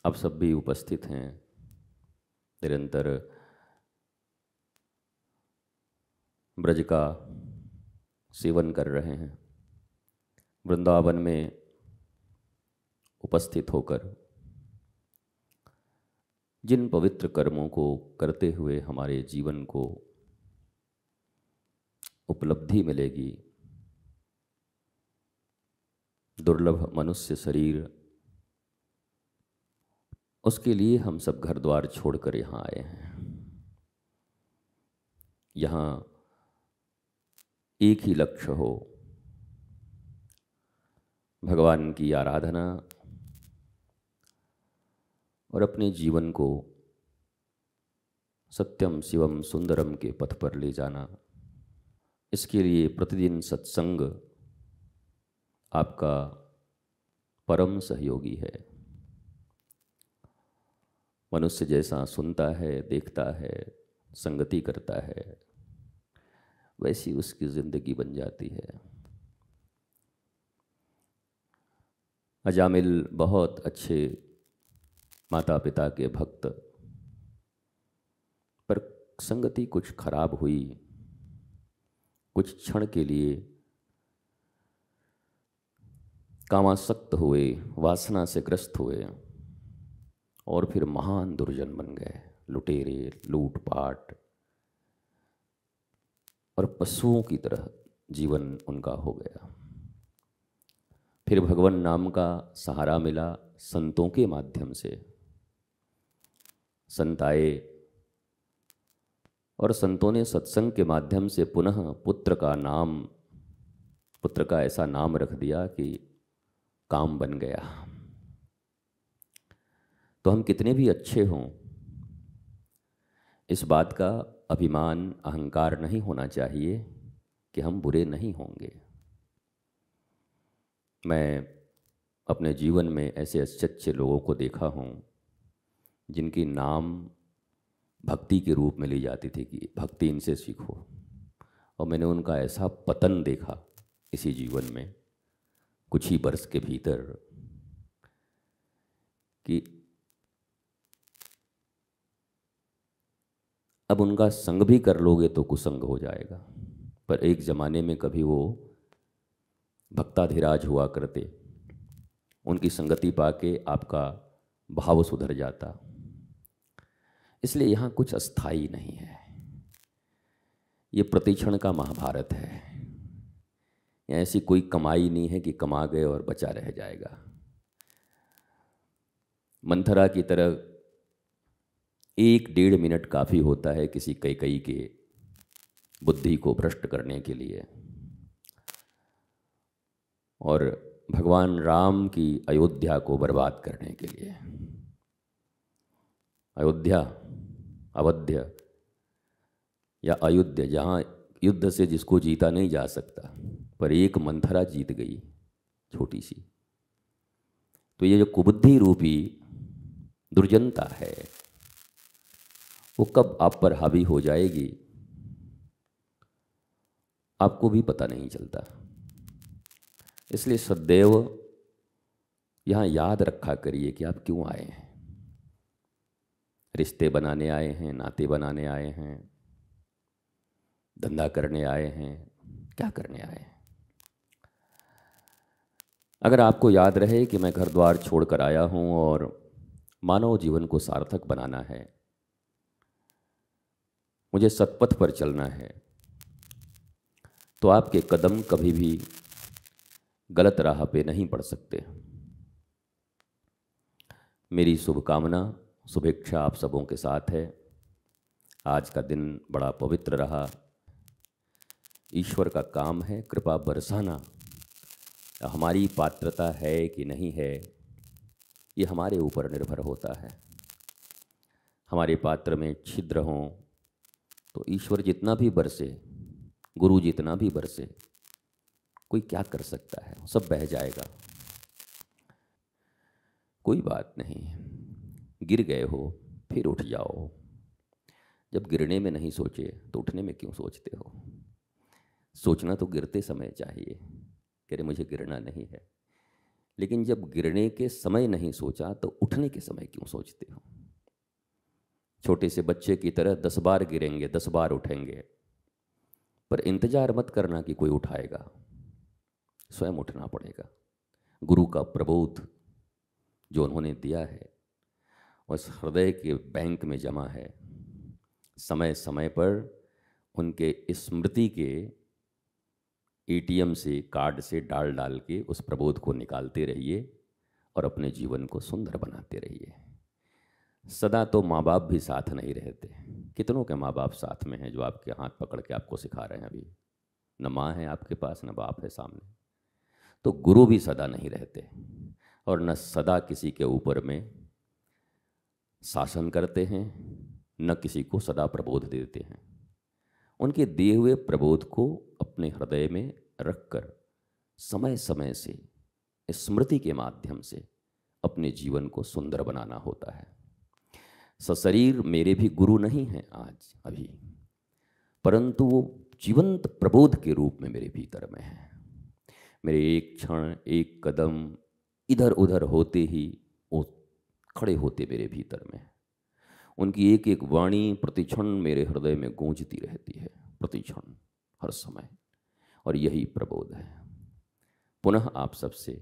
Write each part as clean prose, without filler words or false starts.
आप सब भी उपस्थित हैं, निरंतर ब्रज का सेवन कर रहे हैं। वृंदावन में उपस्थित होकर जिन पवित्र कर्मों को करते हुए हमारे जीवन को उपलब्धि मिलेगी, दुर्लभ मनुष्य शरीर, उसके लिए हम सब घर द्वार छोड़कर यहाँ आए हैं। यहाँ एक ही लक्ष्य हो, भगवान की आराधना और अपने जीवन को सत्यम शिवम सुंदरम के पथ पर ले जाना। इसके लिए प्रतिदिन सत्संग आपका परम सहयोगी है। मनुष्य जैसा सुनता है, देखता है, संगति करता है, वैसी उसकी जिंदगी बन जाती है। अजामिल बहुत अच्छे माता पिता के भक्त, पर संगति कुछ खराब हुई, कुछ क्षण के लिए कामासक्त हुए, वासना से ग्रस्त हुए और फिर महान दुर्जन बन गए। लुटेरे, लूटपाट और पशुओं की तरह जीवन उनका हो गया। फिर भगवान नाम का सहारा मिला, संतों के माध्यम से संत आए और संतों ने सत्संग के माध्यम से पुनः पुत्र का ऐसा नाम रख दिया कि काम बन गया। तो हम कितने भी अच्छे हों, इस बात का अभिमान, अहंकार नहीं होना चाहिए कि हम बुरे नहीं होंगे। मैं अपने जीवन में ऐसे अच्छे अच्छे लोगों को देखा हूँ जिनकी नाम भक्ति के रूप में ली जाती थी कि भक्ति इनसे सीखो, और मैंने उनका ऐसा पतन देखा इसी जीवन में कुछ ही वर्ष के भीतर कि अब उनका संग भी कर लोगे तो कुसंग हो जाएगा। पर एक ज़माने में कभी वो भक्ताधिराज हुआ करते, उनकी संगति पाके आपका भाव सुधर जाता। इसलिए यहाँ कुछ अस्थाई नहीं है, ये प्रतिक्षण का महाभारत है। यहाँ ऐसी कोई कमाई नहीं है कि कमा गए और बचा रह जाएगा। मंथरा की तरह 1-1.5 मिनट काफ़ी होता है किसी कैकई के बुद्धि को भ्रष्ट करने के लिए, और भगवान राम की अयोध्या को बर्बाद करने के लिए। अयोध्या, अवध्य या अयुध्य, जहाँ युद्ध से जिसको जीता नहीं जा सकता, पर एक मंथरा जीत गई छोटी सी। तो ये जो कुबुद्धि रूपी दुर्जनता है, वो कब आप पर हावी हो जाएगी आपको भी पता नहीं चलता। इसलिए सदैव यहाँ याद रखा करिए कि आप क्यों आए हैं। रिश्ते बनाने आए हैं, नाते बनाने आए हैं, धंधा करने आए हैं, क्या करने आए हैं। अगर आपको याद रहे कि मैं घर द्वार छोड़कर आया हूँ और मानव जीवन को सार्थक बनाना है, मुझे सतपथ पर चलना है, तो आपके कदम कभी भी गलत राह पे नहीं पड़ सकते। मेरी शुभकामना, शुभेच्छा आप सबों के साथ है। आज का दिन बड़ा पवित्र रहा। ईश्वर का काम है कृपा बरसाना। हमारी पात्रता है कि नहीं है, ये हमारे ऊपर निर्भर होता है। हमारे पात्र में छिद्र हों तो ईश्वर जितना भी बरसे, गुरु जितना भी बरसे, कोई क्या कर सकता है, सब बह जाएगा। कोई बात नहीं, गिर गए हो फिर उठ जाओ। जब गिरने में नहीं सोचे तो उठने में क्यों सोचते हो। सोचना तो गिरते समय चाहिए कि अरे मुझे गिरना नहीं है। लेकिन जब गिरने के समय नहीं सोचा तो उठने के समय क्यों सोचते हो? छोटे से बच्चे की तरह 10 बार गिरेंगे, 10 बार उठेंगे, पर इंतजार मत करना कि कोई उठाएगा, स्वयं उठना पड़ेगा। गुरु का प्रबोध जो उन्होंने दिया है उस हृदय के बैंक में जमा है। समय समय पर उनके स्मृति के एटीएम से, कार्ड से डाल डाल के उस प्रबोध को निकालते रहिए और अपने जीवन को सुंदर बनाते रहिए। सदा तो माँ बाप भी साथ नहीं रहते। कितनों के माँ बाप साथ में हैं जो आपके हाथ पकड़ के आपको सिखा रहे हैं? अभी न माँ है आपके पास, न बाप है सामने। तो गुरु भी सदा नहीं रहते और न सदा किसी के ऊपर में शासन करते हैं, न किसी को सदा प्रबोध देते हैं। उनके दिए हुए प्रबोध को अपने हृदय में रखकर समय समय से स्मृति के माध्यम से अपने जीवन को सुंदर बनाना होता है। सशरीर मेरे भी गुरु नहीं हैं आज अभी, परंतु वो जीवंत प्रबोध के रूप में मेरे भीतर में है। मेरे एक क्षण, एक कदम इधर उधर होते ही वो खड़े होते मेरे भीतर में। उनकी एक एक वाणी प्रतिक्षण मेरे हृदय में गूंजती रहती है, प्रतिक्षण, हर समय। और यही प्रबोध है। पुनः आप सबसे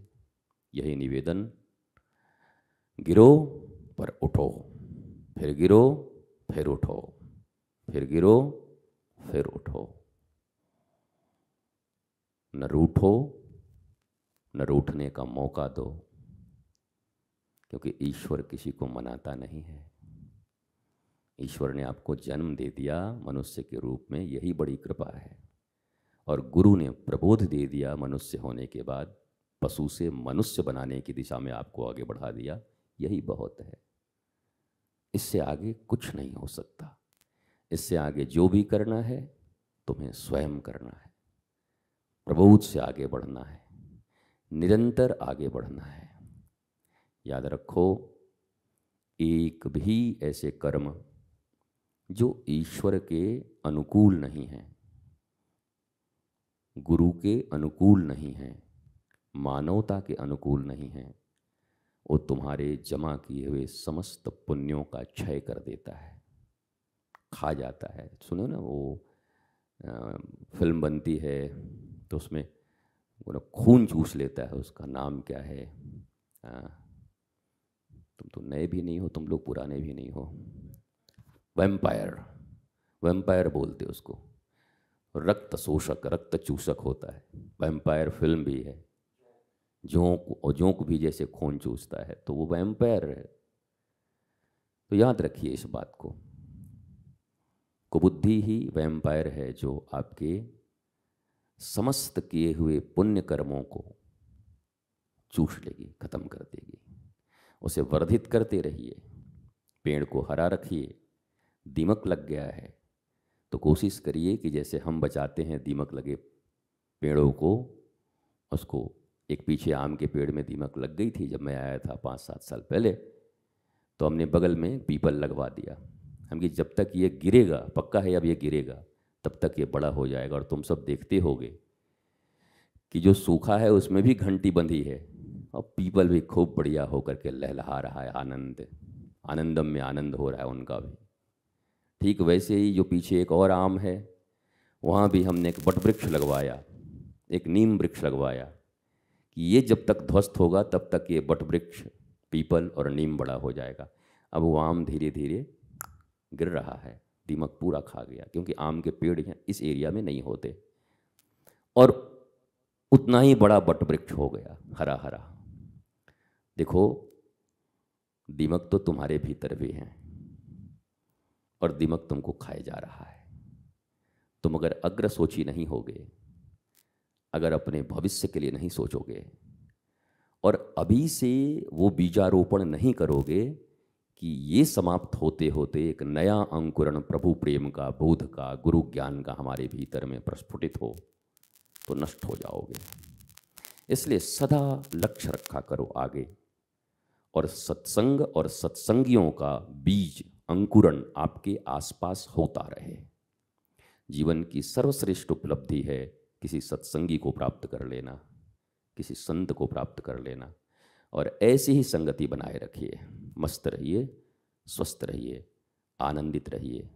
यही निवेदन, गिरो पर उठो, फिर गिरो फिर उठो, फिर गिरो फिर उठो। न रूठो, न रूठने का मौका दो, क्योंकि ईश्वर किसी को मनाता नहीं है। ईश्वर ने आपको जन्म दे दिया मनुष्य के रूप में, यही बड़ी कृपा है। और गुरु ने प्रबोध दे दिया मनुष्य होने के बाद, पशु से मनुष्य बनाने की दिशा में आपको आगे बढ़ा दिया, यही बहुत है। इससे आगे कुछ नहीं हो सकता। इससे आगे जो भी करना है तुम्हें स्वयं करना है। प्रबोध से आगे बढ़ना है, निरंतर आगे बढ़ना है। याद रखो, एक भी ऐसे कर्म जो ईश्वर के अनुकूल नहीं हैं, गुरु के अनुकूल नहीं हैं, मानवता के अनुकूल नहीं हैं, वो तुम्हारे जमा किए हुए समस्त पुण्यों का क्षय कर देता है, खा जाता है। सुनो ना, वो फिल्म बनती है तो उसमें वो ना खून चूस लेता है, उसका नाम क्या है? तुम तो नए भी नहीं हो, तुम लोग पुराने भी नहीं हो। वैम्पायर, वैम्पायर बोलते उसको। रक्त शोषक, रक्त चूसक होता है। वैम्पायर फिल्म भी है। जोंक, और जोंक भी जैसे खून चूसता है, तो वो वैम्पायर है। तो याद रखिए इस बात को, कुबुद्धि ही वैम्पायर है जो आपके समस्त किए हुए पुण्य कर्मों को चूस लेगी, खत्म कर देगी। उसे वर्धित करते रहिए, पेड़ को हरा रखिए। दीमक लग गया है तो कोशिश करिए कि जैसे हम बचाते हैं दीमक लगे पेड़ों को, उसको, एक पीछे आम के पेड़ में दीमक लग गई थी जब मैं आया था 5-7 साल पहले, तो हमने बगल में पीपल लगवा दिया। हम कि जब तक ये गिरेगा, पक्का है अब ये गिरेगा, तब तक ये बड़ा हो जाएगा। और तुम सब देखते होगे कि जो सूखा है उसमें भी घंटी बंधी है और पीपल भी खूब बढ़िया होकर के लहलहा रहा है, आनंदम में आनंद हो रहा है उनका भी। ठीक वैसे ही जो पीछे एक और आम है, वहाँ भी हमने एक वट वृक्ष लगवाया, एक नीम वृक्ष लगवाया कि ये जब तक ध्वस्त होगा तब तक ये वट वृक्ष, पीपल और नीम बड़ा हो जाएगा। अब वो आम धीरे धीरे गिर रहा है, दीमक पूरा खा गया, क्योंकि आम के पेड़ हैं इस एरिया में नहीं होते। और उतना ही बड़ा वट वृक्ष हो गया, हरा हरा। देखो, दीमक तो तुम्हारे भीतर भी हैं और दीमक तुमको खाए जा रहा है। तुम अगर अग्रसोची नहीं होगे, अगर अपने भविष्य के लिए नहीं सोचोगे और अभी से वो बीजारोपण नहीं करोगे कि ये समाप्त होते होते एक नया अंकुरण प्रभु प्रेम का, बोध का, गुरु ज्ञान का हमारे भीतर में प्रस्फुटित हो, तो नष्ट हो जाओगे। इसलिए सदा लक्ष्य रखा करो आगे, और सत्संग और सत्संगियों का बीज, अंकुरण आपके आसपास होता रहे। जीवन की सर्वश्रेष्ठ उपलब्धि है किसी सत्संगी को प्राप्त कर लेना, किसी संत को प्राप्त कर लेना। और ऐसी ही संगति बनाए रखिए। मस्त रहिए, स्वस्थ रहिए, आनंदित रहिए।